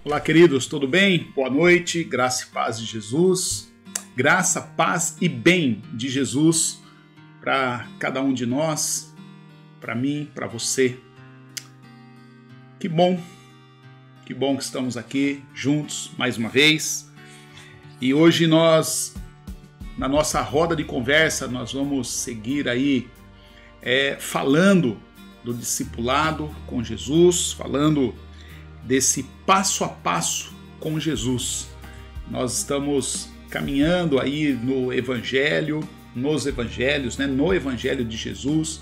Olá, queridos, tudo bem? Boa noite, graça e paz de Jesus. Graça, paz e bem de Jesus para cada um de nós, para mim, para você. Que bom que estamos aqui juntos mais uma vez. E hoje nós, na nossa roda de conversa, nós vamos seguir aí falando do discipulado com Jesus, falando desse passo a passo com Jesus. Nós estamos caminhando aí no Evangelho, nos Evangelhos, no Evangelho de Jesus,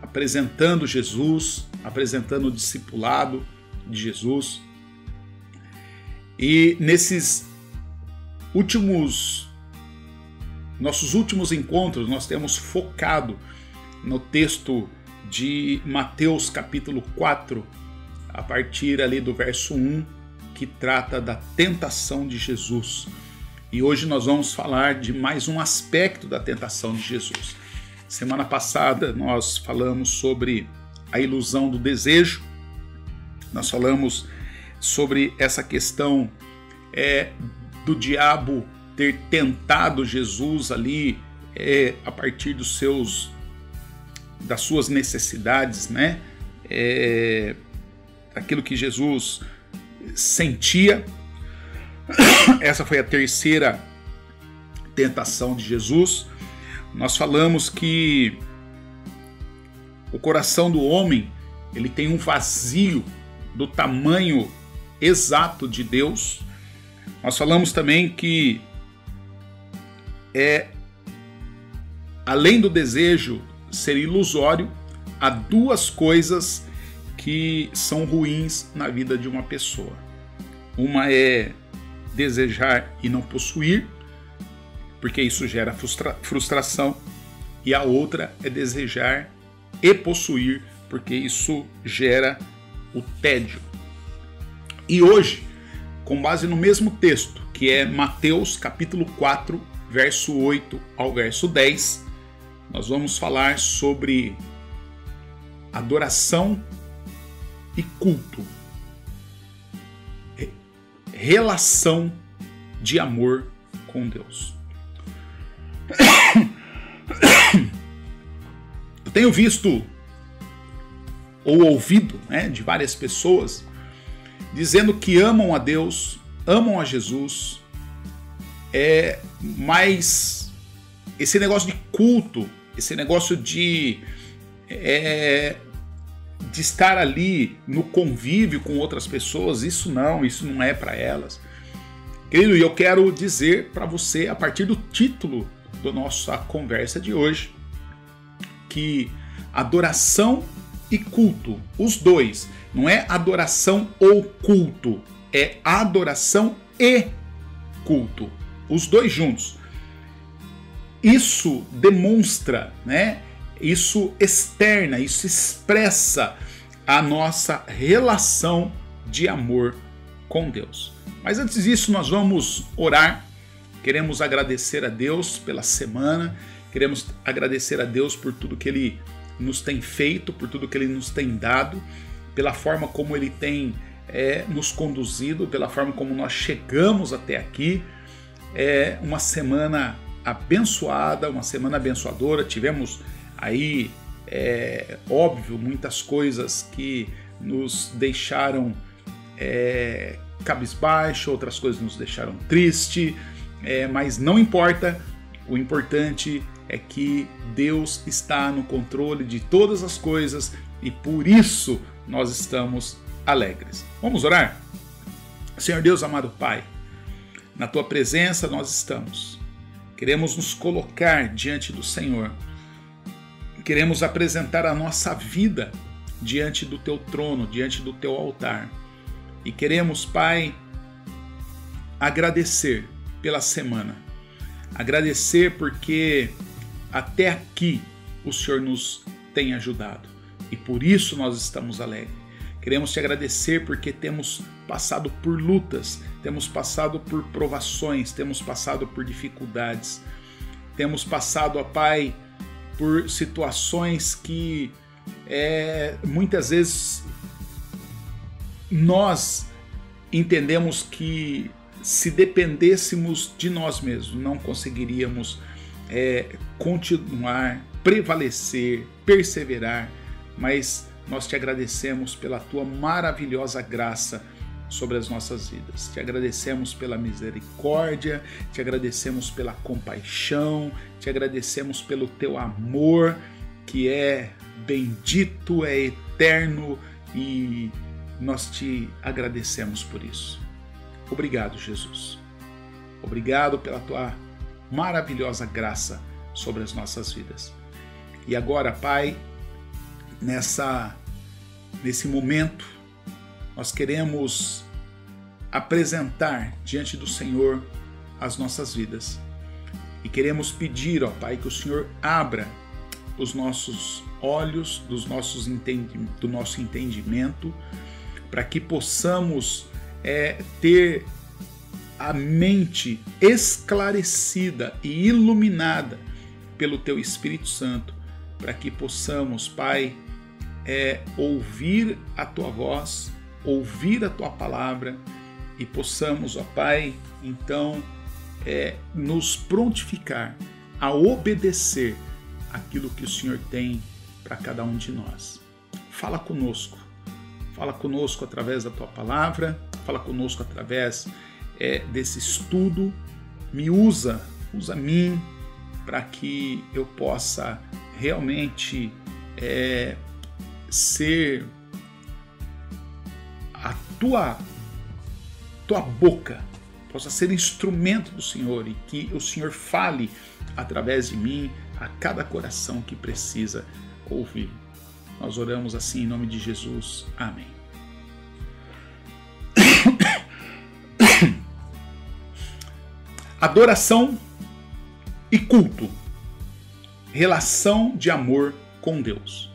apresentando Jesus, apresentando o discipulado de Jesus. E nesses nossos últimos encontros, nós temos focado no texto de Mateus capítulo 4, a partir ali do verso 1, que trata da tentação de Jesus. E hoje nós vamos falar de mais um aspecto da tentação de Jesus. Semana passada nós falamos sobre a ilusão do desejo, nós falamos sobre essa questão do diabo ter tentado Jesus ali a partir das suas necessidades, aquilo que Jesus sentia. Essa foi a terceira tentação de Jesus. Nós falamos que o coração do homem, ele tem um vazio do tamanho exato de Deus. Nós falamos também que além do desejo ser ilusório, há duas coisas que são ruins na vida de uma pessoa. Uma é desejar e não possuir, porque isso gera frustração, e a outra é desejar e possuir, porque isso gera o tédio. E hoje, com base no mesmo texto, que é Mateus capítulo 4, verso 8 ao verso 10, nós vamos falar sobre adoração e culto, relação de amor com Deus. Eu tenho visto ou ouvido de várias pessoas dizendo que amam a Deus, amam a Jesus, mas esse negócio de culto, esse negócio de estar ali no convívio com outras pessoas, isso não é para elas. Querido, eu quero dizer para você, a partir do título da nossa conversa de hoje, que adoração e culto, os dois, não é adoração ou culto, é adoração e culto, os dois juntos. Isso demonstra, isso externa, isso expressa a nossa relação de amor com Deus. Mas antes disso, nós vamos orar. Queremos agradecer a Deus pela semana, queremos agradecer a Deus por tudo que Ele nos tem feito, por tudo que Ele nos tem dado, pela forma como Ele tem nos conduzido, pela forma como nós chegamos até aqui. É uma semana abençoada, uma semana abençoadora. Tivemos aí, óbvio, muitas coisas que nos deixaram cabisbaixo, outras coisas nos deixaram triste, mas não importa. O importante é que Deus está no controle de todas as coisas e por isso nós estamos alegres. Vamos orar? Senhor Deus, amado Pai, na Tua presença nós estamos. Queremos nos colocar diante do Senhor. Queremos apresentar a nossa vida diante do Teu trono, diante do Teu altar. E queremos, Pai, agradecer pela semana. Agradecer porque até aqui o Senhor nos tem ajudado. E por isso nós estamos alegres. Queremos Te agradecer porque temos passado por lutas, temos passado por provações, temos passado por dificuldades. Temos passado, ó Pai, por situações que muitas vezes nós entendemos que se dependêssemos de nós mesmos, não conseguiríamos continuar, prevalecer, perseverar, mas nós te agradecemos pela tua maravilhosa graça sobre as nossas vidas. Te agradecemos pela misericórdia, te agradecemos pela compaixão, te agradecemos pelo teu amor, que é bendito, é eterno, e nós te agradecemos por isso. Obrigado, Jesus. Obrigado pela tua maravilhosa graça sobre as nossas vidas. E agora, Pai, nesse momento, nós queremos apresentar diante do Senhor as nossas vidas. E queremos pedir, ó Pai, que o Senhor abra os nossos olhos, do nosso entendimento, para que possamos ter a mente esclarecida e iluminada pelo Teu Espírito Santo, para que possamos, Pai, ouvir a Tua voz, ouvir a Tua palavra, e possamos, ó Pai, então, nos prontificar a obedecer aquilo que o Senhor tem para cada um de nós. Fala conosco através da Tua palavra, fala conosco através desse estudo, me usa mim, para que eu possa realmente ser a tua boca, possa ser instrumento do Senhor, e que o Senhor fale através de mim a cada coração que precisa ouvir. Nós oramos assim em nome de Jesus. Amém. Adoração e culto. Relação de amor com Deus.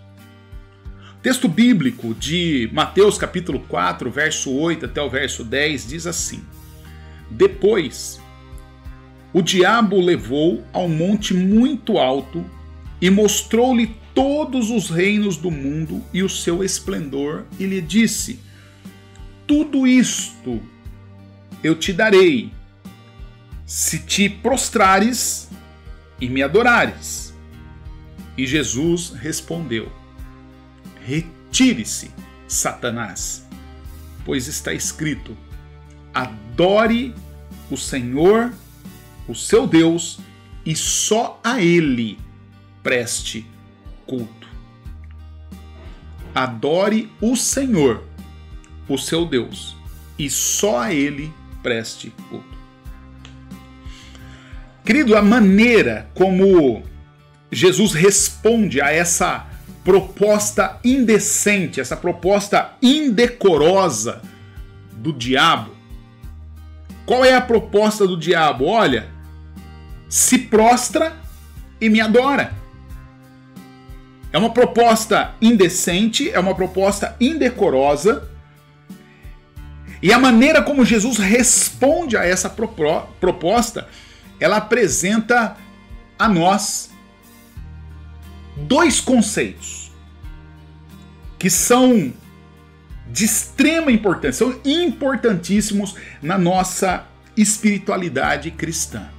O texto bíblico de Mateus capítulo 4, verso 8 até o verso 10 diz assim: Depois, o diabo o levou a um monte muito alto e mostrou-lhe todos os reinos do mundo e o seu esplendor, e lhe disse: Tudo isto eu te darei, se te prostrares e me adorares. E Jesus respondeu: Retire-se, Satanás, pois está escrito: Adore o Senhor, o seu Deus, e só a Ele preste culto. Adore o Senhor, o seu Deus, e só a Ele preste culto. Querido, a maneira como Jesus responde a essa proposta indecente, essa proposta indecorosa do diabo. Qual é a proposta do diabo? Olha, se prostra e me adora. É uma proposta indecente, é uma proposta indecorosa. E a maneira como Jesus responde a essa proposta, ela apresenta a nós dois conceitos que são de extrema importância, são importantíssimos na nossa espiritualidade cristã.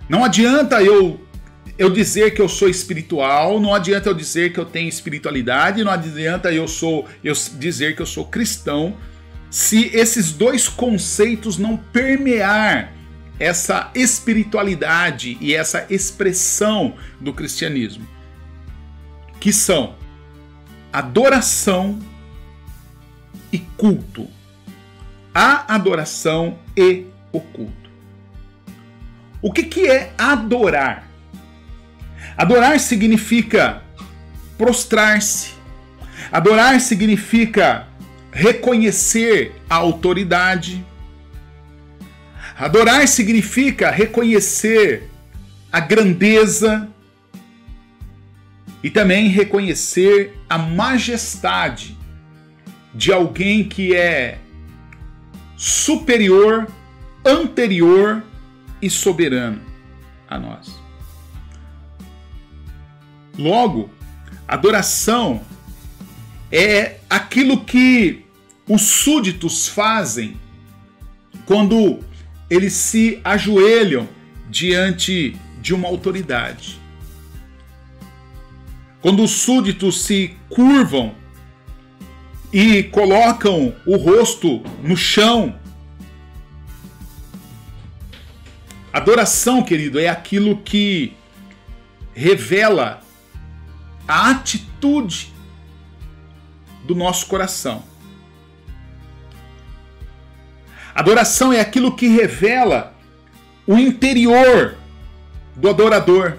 Não adianta eu dizer que eu sou espiritual, não adianta eu dizer que eu tenho espiritualidade, não adianta eu dizer que eu sou cristão, se esses dois conceitos não permear essa espiritualidade e essa expressão do cristianismo, que são adoração e culto. A adoração e o culto. O que é adorar? Adorar significa prostrar-se. Adorar significa reconhecer a autoridade. Adorar significa reconhecer a grandeza e também reconhecer a majestade de alguém que é superior, anterior e soberano a nós. Logo, adoração é aquilo que os súditos fazem quando eles se ajoelham diante de uma autoridade. Quando os súditos se curvam e colocam o rosto no chão. Adoração, querido, é aquilo que revela a atitude do nosso coração. Adoração é aquilo que revela o interior do adorador.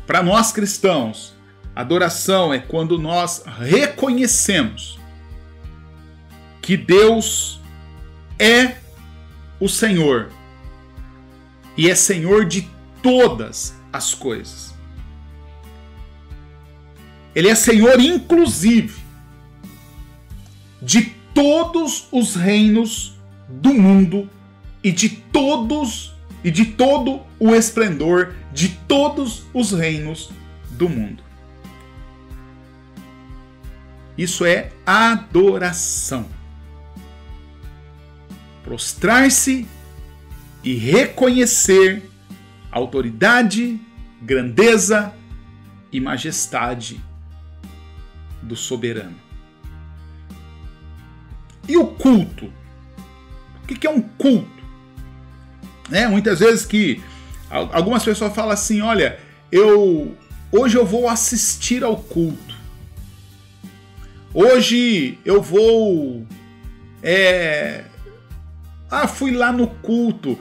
Para nós cristãos, adoração é quando nós reconhecemos que Deus é o Senhor e é Senhor de todas as coisas. Ele é Senhor, inclusive, de todos os reinos do mundo e de todo o esplendor de todos os reinos do mundo. Isso é adoração. Prostrar-se e reconhecer a autoridade, grandeza e majestade do soberano. E o culto? O que é um culto? Muitas vezes que algumas pessoas falam assim, olha, hoje eu vou assistir ao culto. Hoje eu vou... fui lá no culto.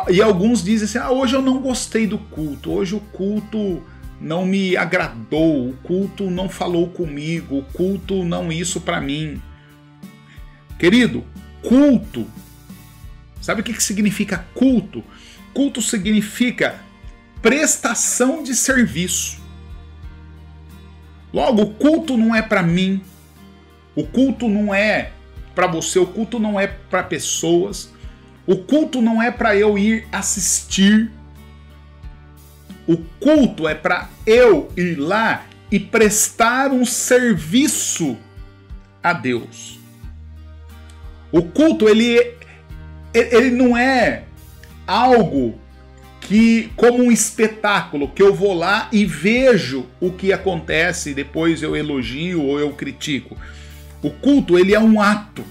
E alguns dizem assim, hoje eu não gostei do culto. Hoje o culto não me agradou. O culto não falou comigo. O culto não isso para mim. Querido, culto, sabe o que significa culto? Culto significa prestação de serviço. Logo, o culto não é para mim, o culto não é para você, o culto não é para pessoas, o culto não é para eu ir assistir, o culto é para eu ir lá e prestar um serviço a Deus. O culto, ele não é algo que, como um espetáculo, que eu vou lá e vejo o que acontece e depois eu elogio ou eu critico. O culto, ele é um ato.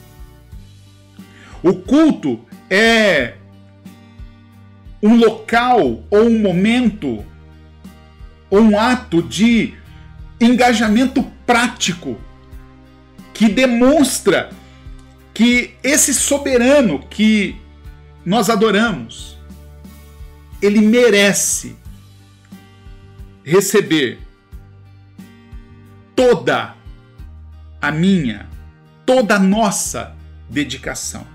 O culto é um local ou um momento ou um ato de engajamento prático que demonstra que esse soberano que nós adoramos, ele merece receber toda a minha, toda a nossa dedicação.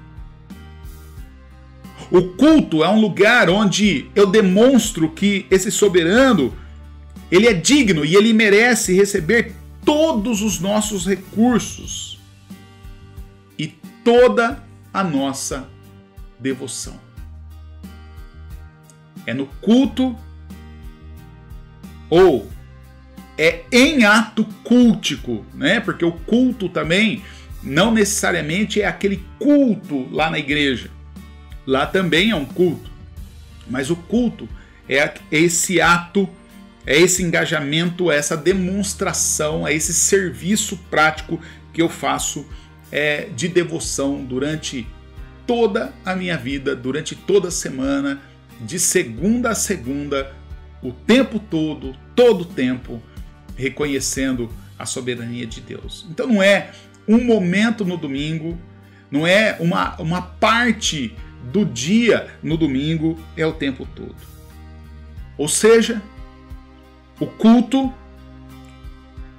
O culto é um lugar onde eu demonstro que esse soberano, ele é digno e ele merece receber todos os nossos recursos e toda a nossa devoção. É no culto ou é em ato cultico, né? Porque o culto também não necessariamente é aquele culto lá na igreja. Lá também é um culto. Mas o culto é esse ato, é esse engajamento, é essa demonstração, é esse serviço prático que eu faço de devoção durante toda a minha vida, durante toda a semana, de segunda a segunda, o tempo todo o tempo, reconhecendo a soberania de Deus. Então não é um momento no domingo, não é uma parte do dia no domingo, é o tempo todo. Ou seja, o culto,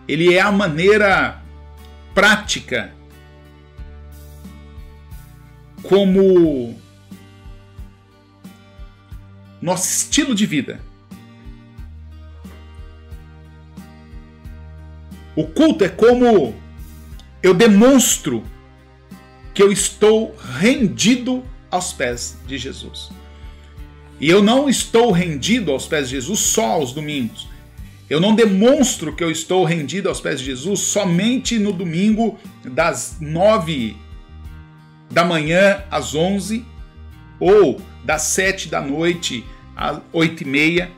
ele é a maneira prática como nosso estilo de vida. O culto é como eu demonstro que eu estou rendido aos pés de Jesus. E eu não estou rendido aos pés de Jesus só aos domingos. Eu não demonstro que eu estou rendido aos pés de Jesus somente no domingo das 9 da manhã às 11 ou das 7 da noite às 8h30.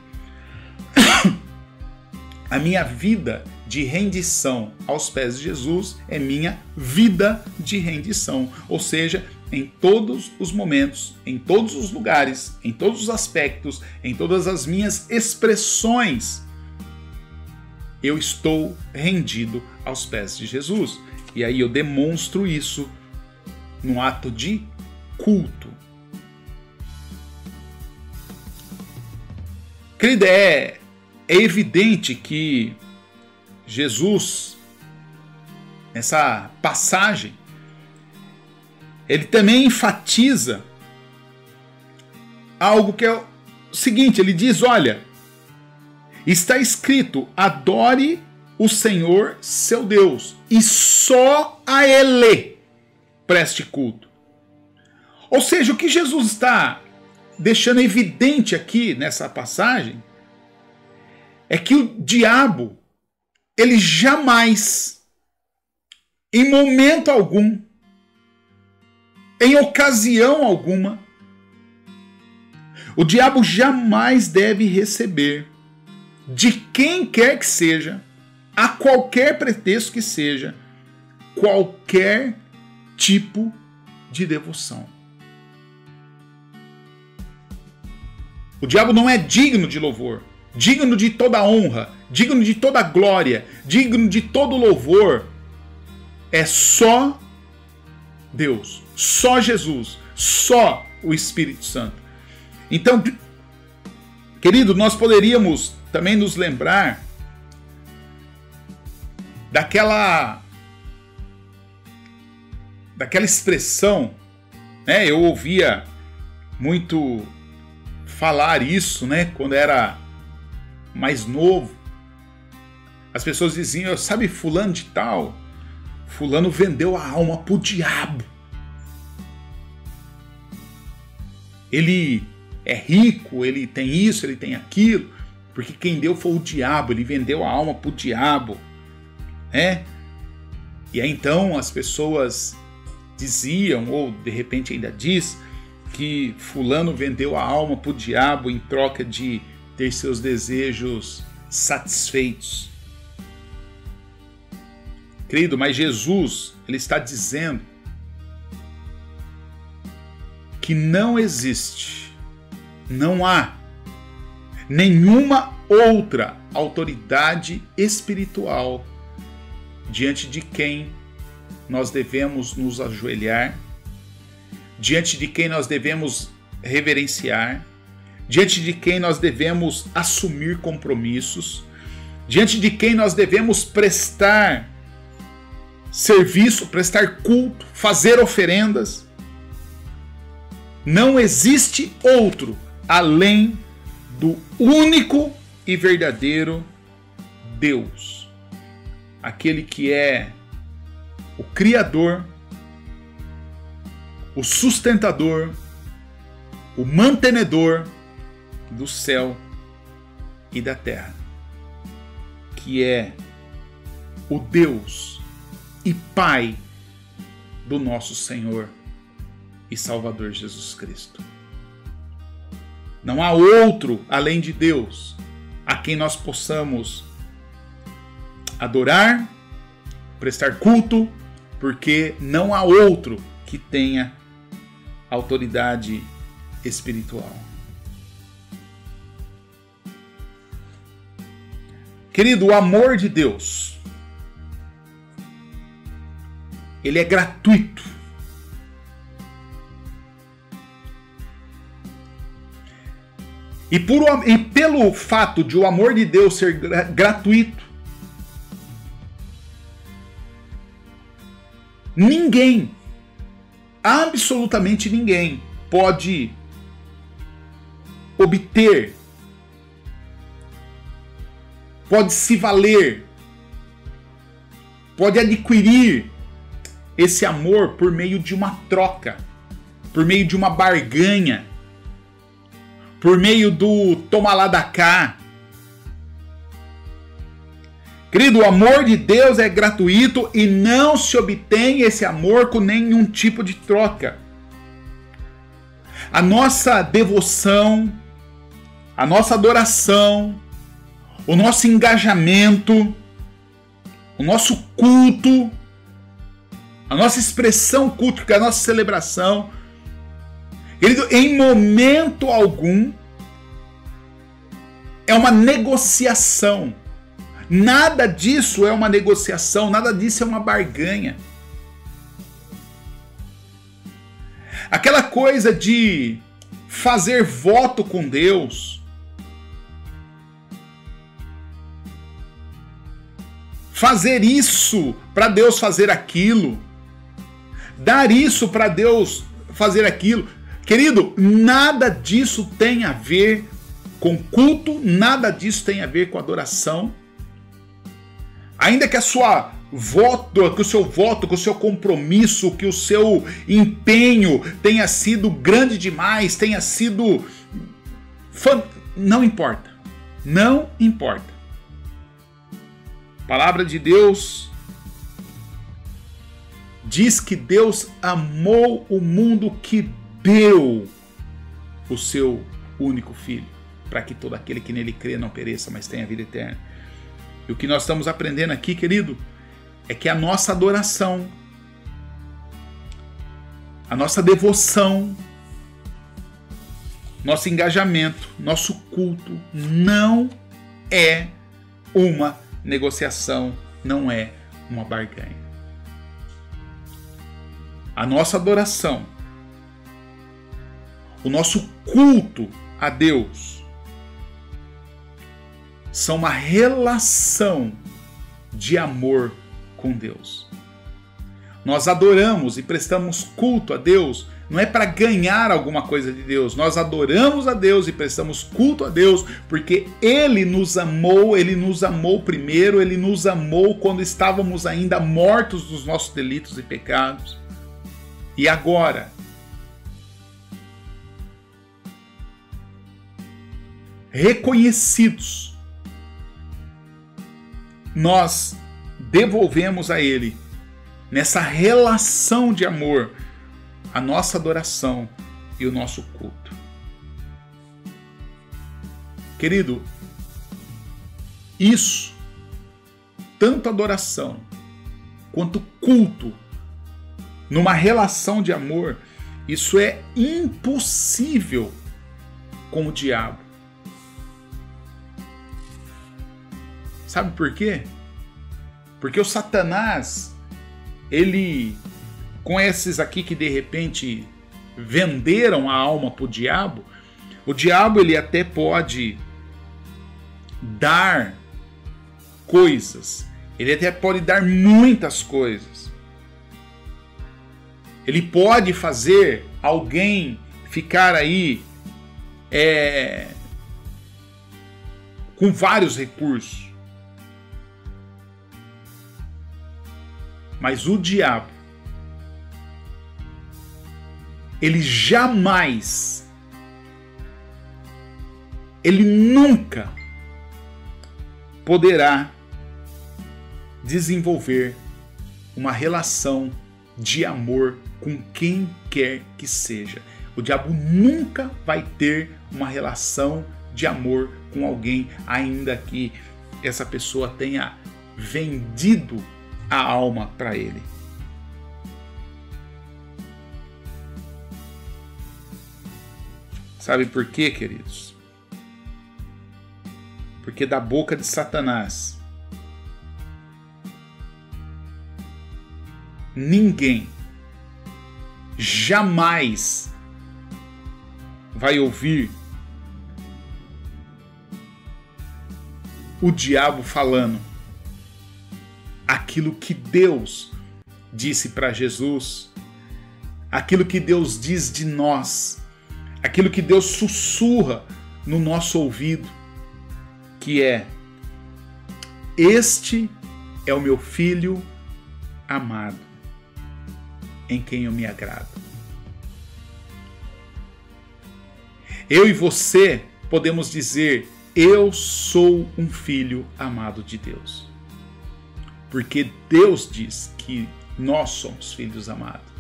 A minha vida de rendição aos pés de Jesus é minha vida de rendição. Ou seja, em todos os momentos, em todos os lugares, em todos os aspectos, em todas as minhas expressões, eu estou rendido aos pés de Jesus. E aí eu demonstro isso num ato de culto. Querida, é evidente que Jesus, nessa passagem, ele também enfatiza algo que é o seguinte, ele diz, olha, está escrito, adore o Senhor seu Deus, e só a Ele preste culto. Ou seja, o que Jesus está deixando evidente aqui nessa passagem é que o diabo, ele jamais, em momento algum, em ocasião alguma, o diabo jamais deve receber de quem quer que seja, a qualquer pretexto que seja, qualquer tipo de devoção. O diabo não é digno de louvor, digno de toda honra, digno de toda glória, digno de todo louvor. É só Deus, só Jesus, só o Espírito Santo. Então, querido, nós poderíamos também nos lembrar daquela expressão, né? Eu ouvia muito falar isso, né? Quando era mais novo, as pessoas diziam, sabe, fulano de tal, fulano vendeu a alma pro diabo. Ele é rico, ele tem isso, ele tem aquilo, porque quem deu foi o diabo, ele vendeu a alma pro diabo, né? E aí então as pessoas diziam, ou de repente ainda diz, que fulano vendeu a alma pro diabo em troca de ter seus desejos satisfeitos. Querido, mas Jesus, ele está dizendo que não existe, não há nenhuma outra autoridade espiritual diante de quem nós devemos nos ajoelhar, diante de quem nós devemos reverenciar, diante de quem nós devemos assumir compromissos, diante de quem nós devemos prestar serviço, prestar culto, fazer oferendas. Não existe outro além do único e verdadeiro Deus, aquele que é o Criador, o sustentador, o mantenedor do céu e da terra, que é o Deus e Pai do nosso Senhor e Salvador Jesus Cristo. Não há outro além de Deus a quem nós possamos adorar, prestar culto, porque não há outro que tenha autoridade espiritual. Querido, o amor de Deus, ele é gratuito. E pelo fato de o amor de Deus ser gratuito, ninguém, absolutamente ninguém, pode obter, pode se valer, pode adquirir esse amor por meio de uma troca, por meio de uma barganha, por meio do toma lá da cá. Querido, o amor de Deus é gratuito e não se obtém esse amor com nenhum tipo de troca. A nossa devoção, a nossa adoração, o nosso engajamento, o nosso culto, a nossa expressão cultica, a nossa celebração, querido, em momento algum é uma negociação. Nada disso é uma negociação, nada disso é uma barganha. Aquela coisa de fazer voto com Deus, fazer isso para Deus fazer aquilo, dar isso para Deus fazer aquilo. Querido, nada disso tem a ver com culto, nada disso tem a ver com adoração. Ainda que que o seu voto, que o seu compromisso, que o seu empenho tenha sido grande demais, tenha sido... Não importa. Não importa. A palavra de Deus diz que Deus amou o mundo que deu o seu único filho, para que todo aquele que nele crê não pereça, mas tenha vida eterna. E o que nós estamos aprendendo aqui, querido, é que a nossa adoração, a nossa devoção, nosso engajamento, nosso culto não é uma negociação, não é uma barganha. A nossa adoração, o nosso culto a Deus são uma relação de amor com Deus. Nós adoramos e prestamos culto a Deus, não é para ganhar alguma coisa de Deus. Nós adoramos a Deus e prestamos culto a Deus porque Ele nos amou primeiro, Ele nos amou quando estávamos ainda mortos dos nossos delitos e pecados. E agora, reconhecidos, nós devolvemos a Ele, nessa relação de amor, a nossa adoração e o nosso culto. Querido, isso, tanto adoração quanto culto, numa relação de amor, isso é impossível com o diabo. Sabe por quê? Porque o Satanás, ele, com esses aqui que de repente venderam a alma para o diabo ele até pode dar coisas, ele até pode dar muitas coisas. Ele pode fazer alguém ficar aí com vários recursos. Mas o diabo, ele jamais, ele nunca poderá desenvolver uma relação de amor com quem quer que seja. O diabo nunca vai ter uma relação de amor com alguém, ainda que essa pessoa tenha vendido a alma para ele. Sabe por quê, queridos? Porque da boca de Satanás ninguém jamais vai ouvir o diabo falando aquilo que Deus disse para Jesus, aquilo que Deus diz de nós, aquilo que Deus sussurra no nosso ouvido, que é: este é o meu filho amado, em quem eu me agrado. Eu e você podemos dizer: eu sou um filho amado de Deus. Porque Deus diz que nós somos filhos amados.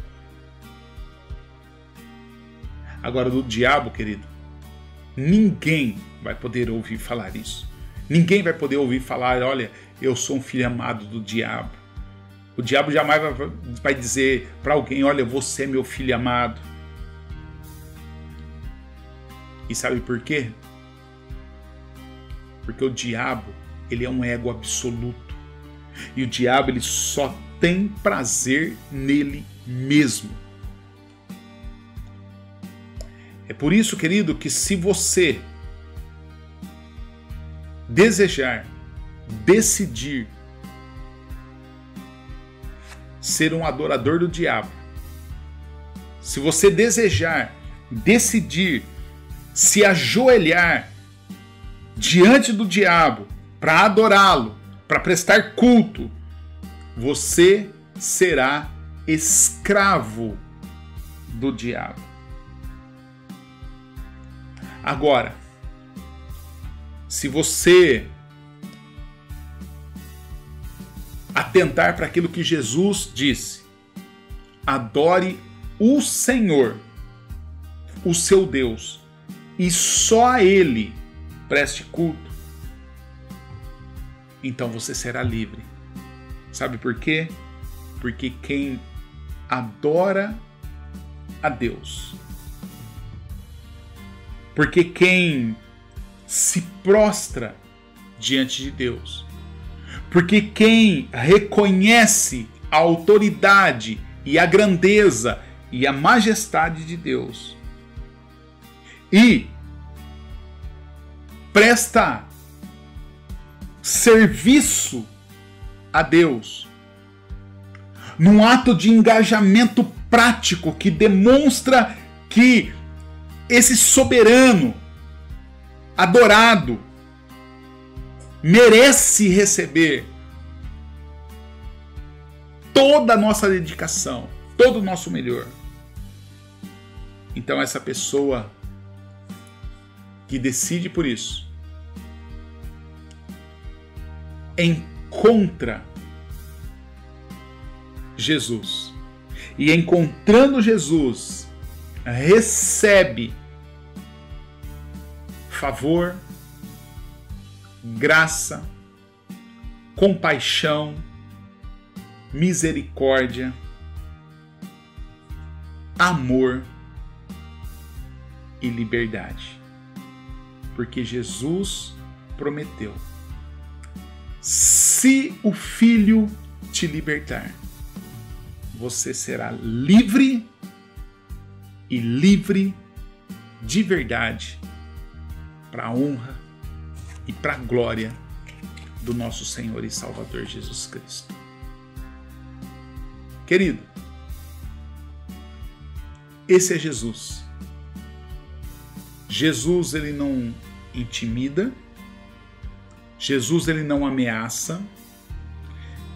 Agora, do diabo, querido, ninguém vai poder ouvir falar isso. Ninguém vai poder ouvir falar, olha, eu sou um filho amado do diabo. O diabo jamais vai dizer para alguém, olha, você é meu filho amado. E sabe por quê? Porque o diabo, ele é um ego absoluto. E o diabo, ele só tem prazer nele mesmo. É por isso, querido, que se você desejar, decidir ser um adorador do diabo, se você desejar, decidir se ajoelhar diante do diabo para adorá-lo, para prestar culto, você será escravo do diabo. Agora, se você atentar para aquilo que Jesus disse, adore o Senhor, o seu Deus, e só a Ele preste culto, então você será livre. Sabe por quê? Porque quem adora a Deus, porque quem se prostra diante de Deus, porque quem reconhece a autoridade e a grandeza e a majestade de Deus e presta serviço a Deus, num ato de engajamento prático que demonstra que esse soberano adorado merece receber toda a nossa dedicação, todo o nosso melhor. Então essa pessoa que decide por isso encontra Jesus, e encontrando Jesus recebe favor, graça, compaixão, misericórdia, amor e liberdade. Porque Jesus prometeu: se o Filho te libertar, você será livre, e livre de verdade, para a honra e para a glória do nosso Senhor e Salvador Jesus Cristo. Querido, esse é Jesus. Jesus, ele não intimida. Jesus, ele não ameaça.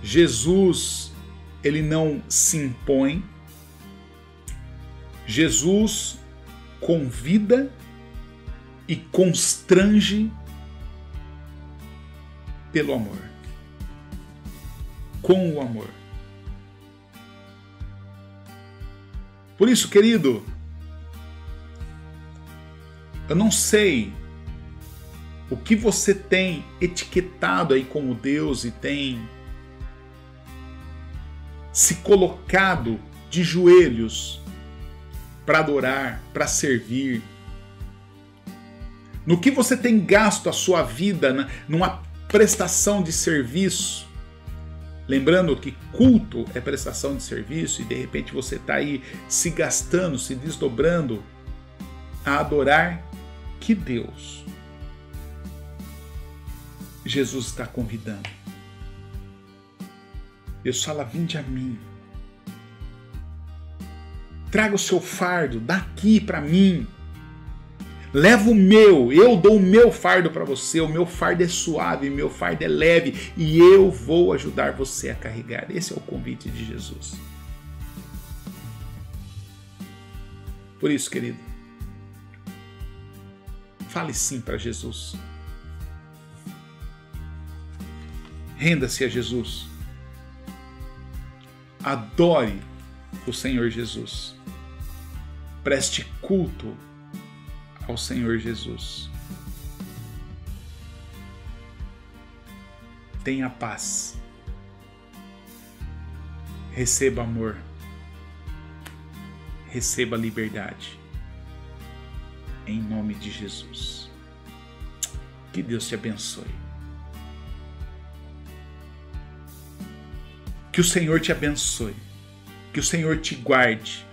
Jesus, ele não se impõe. Jesus convida e constrange pelo amor, com o amor. Por isso, querido, eu não sei o que você tem etiquetado aí como Deus e tem se colocado de joelhos para adorar, para servir. No que você tem gasto a sua vida numa prestação de serviço. Lembrando que culto é prestação de serviço, e de repente você está aí se gastando, se desdobrando a adorar que Deus. Jesus está convidando. Deus fala: vinde a mim. Traga o seu fardo daqui para mim. Leva o meu, eu dou o meu fardo para você, o meu fardo é suave, o meu fardo é leve, e eu vou ajudar você a carregar. Esse é o convite de Jesus. Por isso, querido, fale sim para Jesus. Renda-se a Jesus. Adore o Senhor Jesus. Preste culto ao Senhor Jesus. Tenha paz. Receba amor. Receba liberdade. Em nome de Jesus. Que Deus te abençoe. Que o Senhor te abençoe. Que o Senhor te guarde.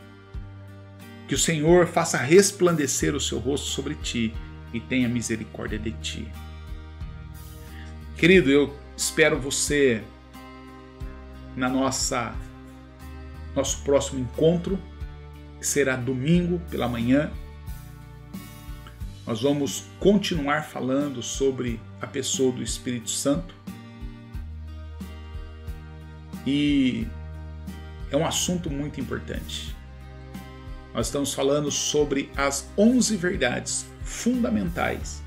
Que o Senhor faça resplandecer o seu rosto sobre ti e tenha misericórdia de ti. Querido, eu espero você na nosso próximo encontro, que será domingo pela manhã. Nós vamos continuar falando sobre a pessoa do Espírito Santo. E é um assunto muito importante. Nós estamos falando sobre as 11 verdades fundamentais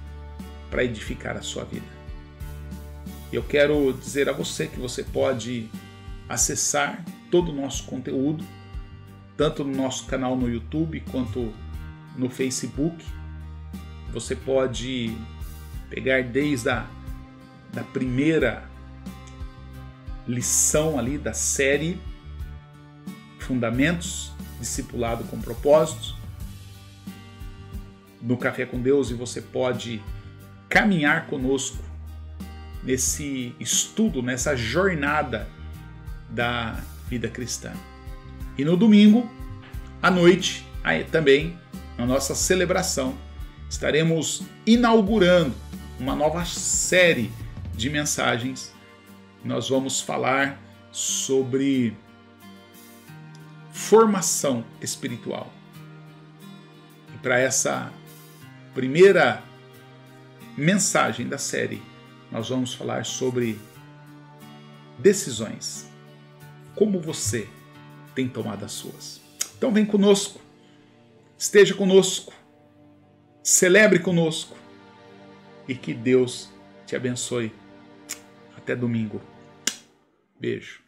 para edificar a sua vida. Eu quero dizer a você que você pode acessar todo o nosso conteúdo, tanto no nosso canal no YouTube quanto no Facebook. Você pode pegar desde a primeira lição ali da série Fundamentos, Discipulado com Propósito, no Café com Deus, e você pode caminhar conosco nesse estudo, nessa jornada da vida cristã. E no domingo, à noite, aí também, na nossa celebração, estaremos inaugurando uma nova série de mensagens. Nós vamos falar sobre formação espiritual. E para essa primeira mensagem da série, nós vamos falar sobre decisões. Como você tem tomado as suas. Então vem conosco, esteja conosco, celebre conosco e que Deus te abençoe. Até domingo. Beijo.